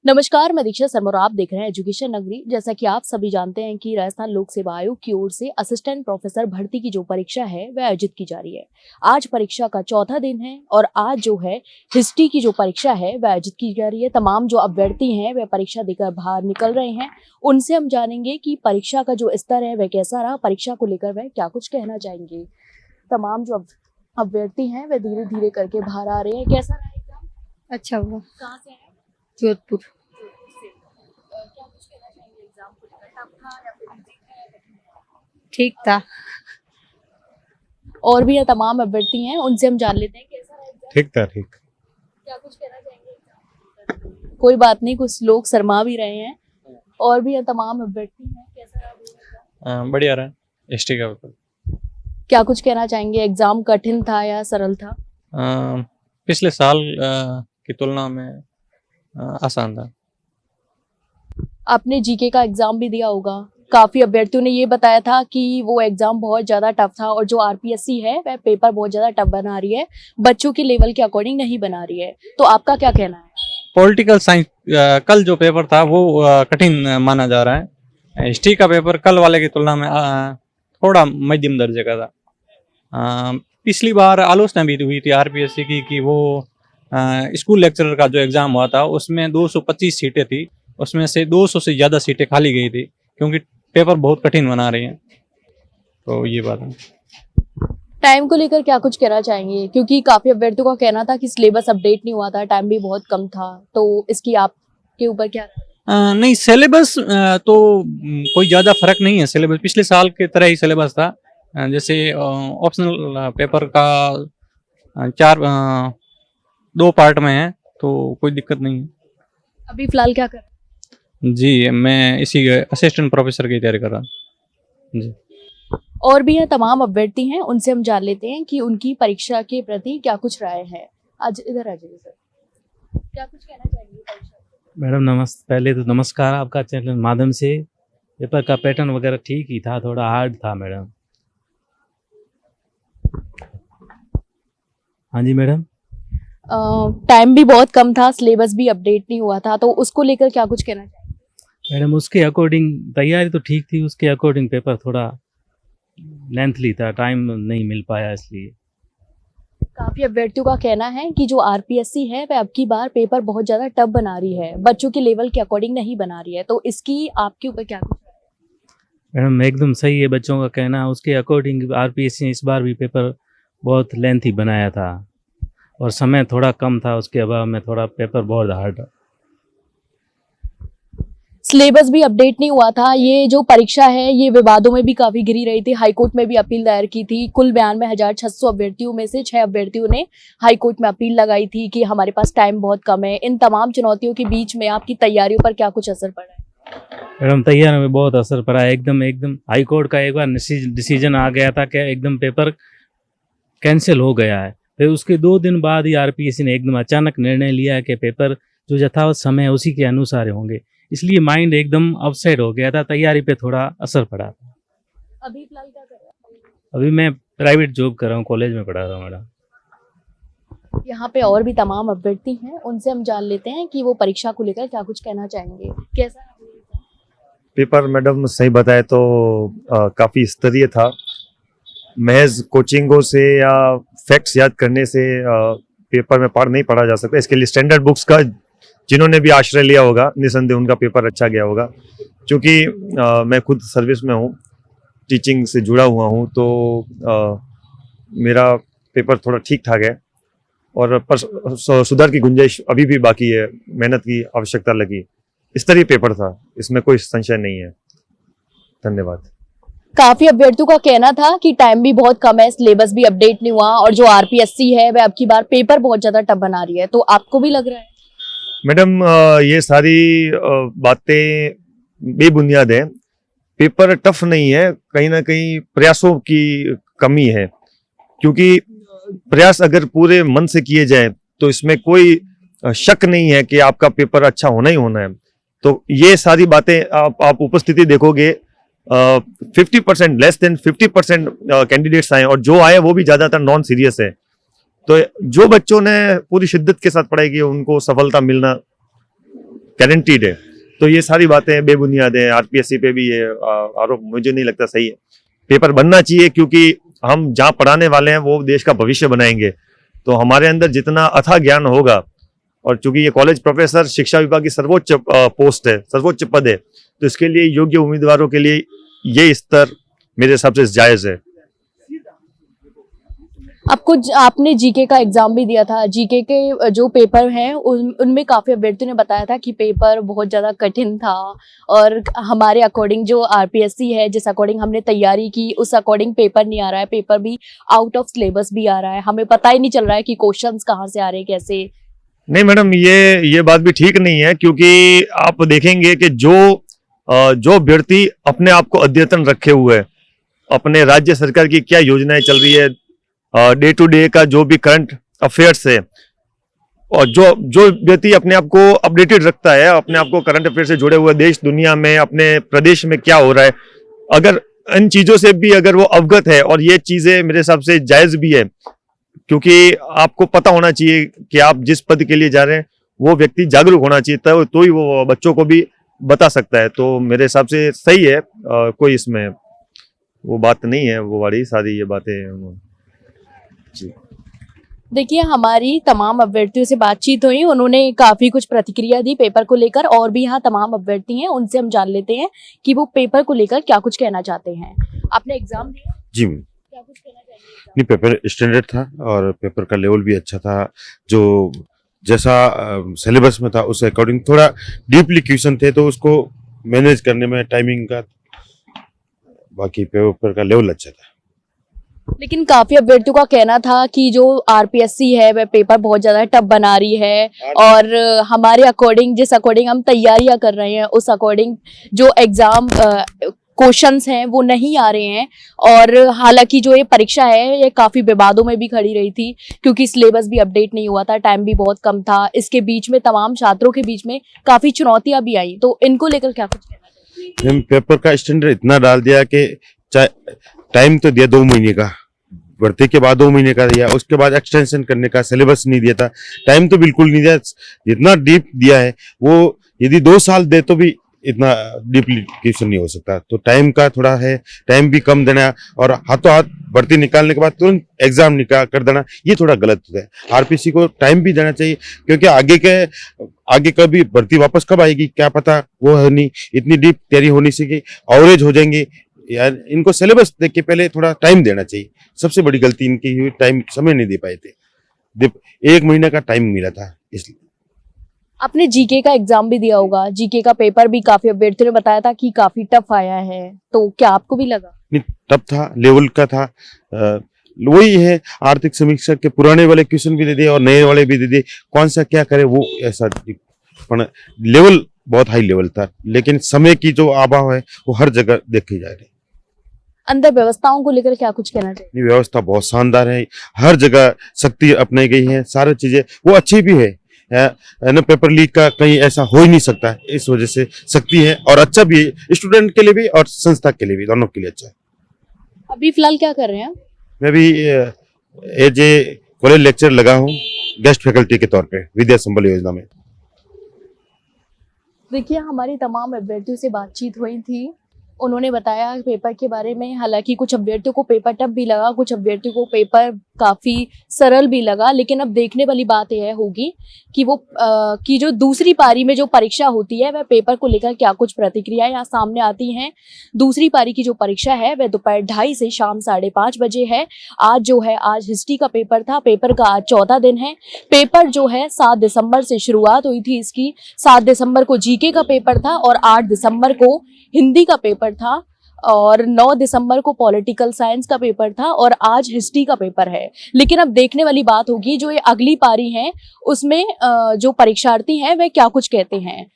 नमस्कार, मैं दीक्षा शर्मा और आप देख रहे हैं एजुकेशन नगरी। जैसा कि आप सभी जानते हैं कि राजस्थान लोक सेवा आयोग की ओर से असिस्टेंट प्रोफेसर भर्ती की जो परीक्षा है वह आयोजित की जा रही है। आज परीक्षा का चौथा दिन है और आज जो है हिस्ट्री की जो परीक्षा है वह आयोजित की जा रही है। तमाम जो अभ्यर्थी हैं वह परीक्षा देकर बाहर निकल रहे हैं। उनसे हम जानेंगे कि परीक्षा का जो स्तर है वह कैसा रहा, परीक्षा को लेकर वह क्या कुछ कहना चाहेंगे। तमाम जो अभ्यर्थी हैं वह धीरे धीरे करके बाहर आ रहे हैं। कैसा रहा एग्जाम? अच्छा हुआ। कहाँ से है? जोधपुर। क्या कुछ कहना चाहेंगे एग्जाम को लेकर? टफ था या फिर इजी था? ठीक था। और भी तमाम अभ्यर्थी हैं, उनसे हम जान लेते हैं कैसा रहा एग्जाम। ठीक था। ठीक। क्या कुछ कहना चाहेंगे एग्जाम को लेकर? कोई बात नहीं, कुछ लोग शर्मा भी रहे हैं। और भी तमाम अभ्यर्थी हैं, कैसा रहा एग्जाम? बढ़िया रहा हिस्ट्री का पेपर। क्या कुछ कहना चाहेंगे? एग्जाम कठिन था या सरल था? पिछले साल की तुलना में आसान था। आपने जीके का एग्जाम भी दिया होगा। काफी अभ्यर्थियों ने ये बताया था कि वो एग्जाम बहुत ज्यादा टफ था और जो आरपीएससी है वह पेपर बहुत ज्यादा टफ बना रही है, बच्चों के लेवल के अकॉर्डिंग नहीं बना रही है। तो आपका क्या कहना है? पॉलिटिकल साइंस कल जो पेपर था वो कठिन माना जा रहा है। हिस्ट्री का पेपर कल वाले की तुलना में थोड़ा मध्यम दर्जे का था। पिछली बार आलोचना भी हुई थी आरपीएससी की कि वो स्कूल लेक्चरर का जो एग्जाम हुआ था उसमें 225 सीटें थी, उसमें से 200 से ज़्यादा सीटें खाली गई थी क्योंकि पेपर बहुत कठिन बना रही हैं। तो ये बात है। टाइम को लेकर क्या कुछ कहना चाहेंगे? क्योंकि काफी अभ्यर्थियों का कहना था कि सिलेबस अपडेट नहीं हुआ था, टाइम भी बहुत कम था, तो इसकी आपके ऊपर क्या? नहीं, सिलेबस तो कोई ज़्यादा फर्क नहीं है। सिलेबस पिछले साल के तरह ही सिलेबस था। जैसे ऑप्शनल पेपर का 2 पार्ट में है तो कोई दिक्कत नहीं है। अभी फिलहाल क्या कर रहे हैं? जी, मैं इसी असिस्टेंट प्रोफेसर की तैयारी कर रहा हूँ जी। और भी हैं तमाम अभ्यर्थी हैं, उनसे हम जान लेते हैं कि उनकी परीक्षा के प्रति क्या कुछ राय है। आज इधर आ जाइए सर, क्या कुछ कहना चाहेंगे परीक्षा? मैडम नमस्ते। पहले तो नमस्कार, आपका चैनल माध्यम से पेपर का पैटर्न वगैरह ठीक ही था, थोड़ा हार्ड था मैडम। हाँ जी मैडम। टाइम भी बहुत कम था, सिलेबस भी अपडेट नहीं हुआ था, तो उसको लेकर क्या कुछ कहना चाहिए? मैडम उसके अकॉर्डिंग तैयारी तो ठीक थी, उसके अकॉर्डिंग पेपर थोड़ा लेंथली था, टाइम नहीं मिल पाया इसलिए। काफी अभ्यर्थियों का कहना है कि जो आरपीएससी है वह अब की बार पेपर बहुत ज्यादा टफ बना रही है, बच्चों के लेवल के अकॉर्डिंग नहीं बना रही है, तो इसकी आपके ऊपर क्या कुछ? मैडम एकदम सही है बच्चों का कहना, उसके अकॉर्डिंग आरपीएससी ने इस बार भी पेपर बहुत लेंथी बनाया था और समय थोड़ा कम था, उसके अभाव में थोड़ा पेपर बहुत हार्ड। सिलेबस भी अपडेट नहीं हुआ था। ये जो परीक्षा है ये विवादों में भी काफी घिरी रही थी। हाईकोर्ट में भी अपील दायर की थी। कुल 92,600 अभ्यर्थियों में से 6 अभ्यर्थियों ने हाईकोर्ट में अपील लगाई थी कि हमारे पास टाइम बहुत कम है। इन तमाम चुनौतियों के बीच में आपकी तैयारियों पर क्या कुछ असर पड़ा है? मैडम तैयारी में बहुत असर पड़ा है। एकदम हाईकोर्ट का एक बार डिसीजन आ गया था कि एकदम पेपर कैंसिल हो गया है, फिर उसके 2 दिन बाद ही आरपीएससी ने एकदम अचानक निर्णय लिया है कि पेपर जो यथावत समय है उसी के अनुसार होंगे, इसलिए माइंड एकदम अपसेट हो गया था, तैयारी पे थोड़ा असर पड़ा था। अभी फिलहाल क्या कर रहे हैं? अभी मैं प्राइवेट जॉब कर रहा हूँ, कॉलेज में पढ़ा रहा हूँ मैडम। यहाँ पे और भी तमाम अभ्यर्थी हैं, उनसे हम जान लेते हैं कि वो परीक्षा को लेकर क्या कुछ कहना चाहेंगे। कैसा पेपर? मैडम सही बताए तो काफ़ी स्तरीय था। महज कोचिंगों से या फैक्ट्स याद करने से पेपर में पार नहीं पढ़ा जा सकता। इसके लिए स्टैंडर्ड बुक्स का जिन्होंने भी आश्रय लिया होगा निसंदेह उनका पेपर अच्छा गया होगा। क्योंकि मैं खुद सर्विस में हूँ, टीचिंग से जुड़ा हुआ हूँ, तो मेरा पेपर थोड़ा ठीक ठाक है और पर सुधार की गुंजाइश अभी भी बाकी है। मेहनत की आवश्यकता लगी। स्तरीय पेपर था, इसमें कोई संशय नहीं है। धन्यवाद। काफी अभ्यर्थियों का कहना था कि टाइम भी बहुत कम है, सिलेबस भी अपडेट नहीं हुआ और जो आरपीएससी है वह अब की बार पेपर बहुत ज्यादा टफ बना रही है, तो आपको भी लग रहा है? मैडम ये सारी बातें बेबुनियाद है। पेपर टफ नहीं है, कहीं ना कहीं प्रयासों की कमी है। क्योंकि प्रयास अगर पूरे मन से किए जाए तो इसमें कोई शक नहीं है कि आपका पेपर अच्छा होना ही होना है। तो ये सारी बातें आप उपस्थिति देखोगे, 50% लेस देन 50% कैंडिडेट्स आए और जो आए वो भी ज्यादातर नॉन सीरियस है। तो जो बच्चों ने पूरी शिद्दत के साथ पढ़ाई की उनको सफलता मिलना गारंटीड है। तो ये सारी बातें बेबुनियाद हैं। आरपीएससी पे भी ये आरोप मुझे नहीं लगता सही है। पेपर बनना चाहिए, क्योंकि हम जहाँ पढ़ाने वाले हैं वो देश का भविष्य बनाएंगे। तो हमारे अंदर जितना अथाह ज्ञान होगा, और चूंकि ये कॉलेज प्रोफेसर शिक्षा विभाग की सर्वोच्च पोस्ट है, सर्वोच्च पद है, तो इसके लिए योग्य उम्मीदवारों के लिए ये स्तर मेरे हिसाब से जायज है। आपने जीके का एग्जाम भी दिया था। जीके के जो पेपर हैं उनमें काफी अभ्यर्थियों ने बताया था कि पेपर बहुत ज्यादा कठिन था, और हमारे अकॉर्डिंग जो आरपीएससी है, जिस अकॉर्डिंग हमने तैयारी की उस अकॉर्डिंग पेपर नहीं आ रहा है, पेपर भी आउट ऑफ सिलेबस भी आ रहा है, हमें पता ही नहीं चल रहा है कि क्वेश्चंस कहाँ से आ रहे हैं, कैसे। नहीं मैडम, ये बात भी ठीक नहीं है, क्योंकि आप देखेंगे कि जो अभ्यर्थी अपने आप को अद्यतन रखे हुए है, अपने राज्य सरकार की क्या योजनाएं चल रही है, डे टू डे का जो भी करंट अफेयर्स है, और जो व्यक्ति अपने आप को अपडेटेड रखता है, अपने आप को करंट अफेयर से जुड़े हुए देश दुनिया में, अपने प्रदेश में क्या हो रहा है, अगर इन चीजों से भी अगर वो अवगत है, और ये चीजें मेरे हिसाब से जायज भी है, क्योंकि आपको पता होना चाहिए कि आप जिस पद के लिए जा रहे हैं वो व्यक्ति जागरूक होना चाहिए, तो ही वो बच्चों को भी बता सकता है। तो मेरे हिसाब से सही है, कोई इसमें वो बात नहीं है, वो वाली सारी ये बातें जी। देखिए, हमारी तमाम अभ्यर्थियों से बातचीत हुई, उन्होंने काफी कुछ प्रतिक्रिया दी पेपर को लेकर, और भी यहाँ तमाम अभ्यर्थी हैं, उनसे हम जान लेते हैं कि वो पेपर को लेकर क्या कुछ कहना चाहते हैं। आपने एग्जाम दिया? जी, क्या कुछ कहना चाहिए? नहीं, पेपर स्टैंडर्ड था और पेपर का लेवल भी अच्छा था। जो जैसा सिलेबस में था उस अकॉर्डिंग थोड़ा डीपली क्वेश्चन थे, तो उसको मैनेज करने में टाइमिंग का, बाकी पेपर का लेवल अच्छा था। लेकिन काफी अभ्यर्थियों का कहना था कि जो आरपीएससी है वह पेपर बहुत ज्यादा टफ बना रही है, और हमारे अकॉर्डिंग, जिस अकॉर्डिंग हम तैयारियां कर रहे हैं उस अकॉर्डिंग जो एग्जाम क्वेश्चंस हैं वो नहीं आ रहे हैं। और हालांकि जो ये परीक्षा है ये काफी विवादों में भी खड़ी रही थी, क्योंकि सिलेबस भी अपडेट नहीं हुआ था, टाइम भी बहुत कम था, इसके बीच में तमाम छात्रों के बीच में काफी चुनौतियां भी आई। तो इनको लेकर क्या कुछ कहना चाहिए? हम पेपर का स्टैंडर्ड इतना डाल दिया कि टाइम तो दिया 2 महीने का, भर्ती के बाद 2 महीने का दिया, उसके बाद एक्सटेंशन करने का सिलेबस नहीं दिया था, टाइम तो बिल्कुल नहीं दिया। जितना डीप दिया है वो यदि 2 साल दे तो भी इतना डीपली क्वेश्चन नहीं हो सकता। तो टाइम का थोड़ा है, टाइम भी कम देना और हाथों हाथ भर्ती निकालने के बाद तुरंत एग्जाम निकाल कर देना, ये थोड़ा गलत होता है। आरपीसी को टाइम भी देना चाहिए, क्योंकि आगे कभी भर्ती वापस कब आएगी क्या पता, वो है नहीं। इतनी डीप तैयारी होनी चाहिए, एवरेज हो जाएंगे यार। इनको सिलेबस देख के पहले थोड़ा टाइम देना चाहिए। सबसे बड़ी गलती इनकी हुई, टाइम समय नहीं दे पाए थे। 1 महीने का टाइम मिला था इसलिए। आपने जीके का एग्जाम भी दिया होगा, जीके का पेपर भी काफी अभ्यर्थियों ने बताया था कि काफी टफ आया है, तो क्या आपको भी लगा? नहीं, टफ था, लेवल का था। वही है, आर्थिक समीक्षा के पुराने वाले क्वेश्चन भी दे दिए और नए वाले भी दे दिए, कौन सा क्या करे वो ऐसा। लेवल बहुत हाई लेवल था, लेकिन समय की जो अभाव है वो हर जगह देखे जा रहे हैं। अंदर व्यवस्थाओं को लेकर क्या कुछ कहना चाहिए? व्यवस्था बहुत शानदार है, हर जगह सख्ती अपनाई गई है, सारी चीजें वो अच्छी भी है ना। पेपर लीक का कहीं ऐसा हो ही नहीं सकता है, इस वजह से सख्ती है और अच्छा भी है, स्टूडेंट के लिए भी और संस्था के लिए भी, दोनों के लिए अच्छा है। अभी फिलहाल क्या कर रहे हैं? मैं भी एज ए कॉलेज लेक्चर लगा हूँ, गेस्ट फैकल्टी के तौर पे विद्या संबल योजना में। देखिए, हमारी तमाम अभ्यर्थियों से बातचीत हुई थी, उन्होंने बताया पेपर के बारे में। हालांकि कुछ अभ्यर्थियों को पेपर टफ भी लगा, कुछ अभ्यर्थियों को पेपर काफ़ी सरल भी लगा, लेकिन अब देखने वाली बात यह होगी कि वो कि जो दूसरी पारी में जो परीक्षा होती है वह पेपर को लेकर क्या कुछ प्रतिक्रियाएं यहाँ सामने आती हैं। दूसरी पारी की जो परीक्षा है वह दोपहर 2:30 से शाम 5:30 बजे है। आज हिस्ट्री का पेपर था, पेपर का आज 14 दिन है। पेपर जो है 7 दिसंबर से शुरुआत हुई थी इसकी। 7 दिसंबर को जीके का पेपर था और 8 दिसंबर को हिंदी का पेपर था और 9 दिसंबर को पॉलिटिकल साइंस का पेपर था और आज हिस्ट्री का पेपर है। लेकिन अब देखने वाली बात होगी जो ये अगली पारी है उसमें जो परीक्षार्थी हैं वह क्या कुछ कहते हैं।